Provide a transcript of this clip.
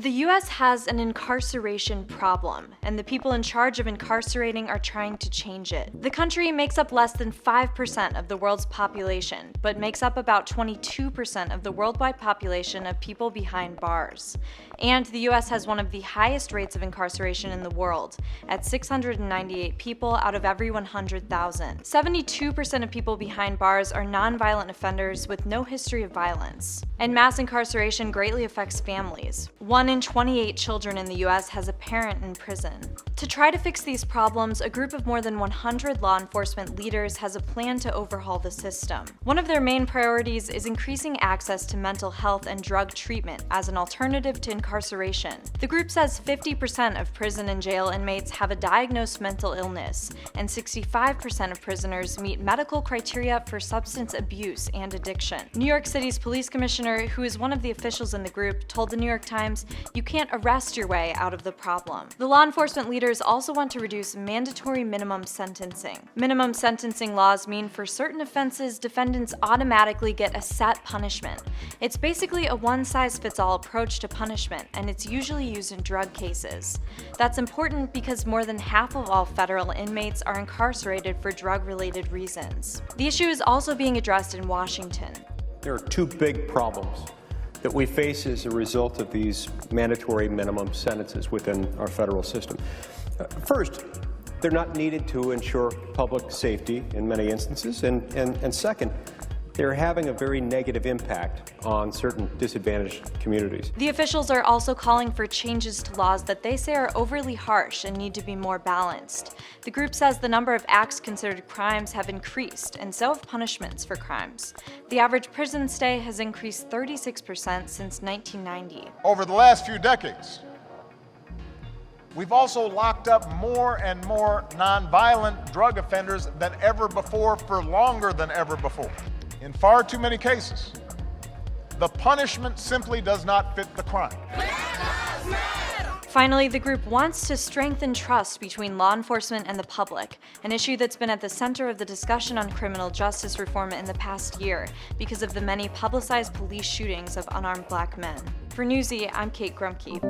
The U.S. has an incarceration problem, and the people in charge of incarcerating are trying to change it. The country makes up less than 5% of the world's population, but makes up about 22% of the worldwide population of people behind bars. And the U.S. has one of the highest rates of incarceration in the world, at 698 people out of every 100,000. 72% of people behind bars are nonviolent offenders with no history of violence. And mass incarceration greatly affects families. 1 in 28 children in the U.S. has a parent in prison. To try to fix these problems, a group of more than 100 law enforcement leaders has a plan to overhaul the system. One of their main priorities is increasing access to mental health and drug treatment as an alternative to incarceration. The group says 50% of prison and jail inmates have a diagnosed mental illness, and 65% of prisoners meet medical criteria for substance abuse and addiction. New York City's police commissioner, who is one of the officials in the group, told the New York Times, "You can't arrest your way out of the problem." The law enforcement leaders also want to reduce mandatory minimum sentencing. Minimum sentencing laws mean for certain offenses, defendants automatically get a set punishment. It's basically a one-size-fits-all approach to punishment, and it's usually used in drug cases. That's important because more than half of all federal inmates are incarcerated for drug-related reasons. The issue is also being addressed in Washington. There are two big problems that we face as a result of these mandatory minimum sentences within our federal system. First, they're not needed to ensure public safety in many instances, and second, they're having a very negative impact on certain disadvantaged communities. The officials are also calling for changes to laws that they say are overly harsh and need to be more balanced. The group says the number of acts considered crimes have increased, and so have punishments for crimes. The average prison stay has increased 36% since 1990. Over the last few decades, we've also locked up more and more nonviolent drug offenders than ever before for longer than ever before. In far too many cases, the punishment simply does not fit the crime. Finally, the group wants to strengthen trust between law enforcement and the public, an issue that's been at the center of the discussion on criminal justice reform in the past year because of the many publicized police shootings of unarmed black men. For Newsy, I'm Kate Grumke.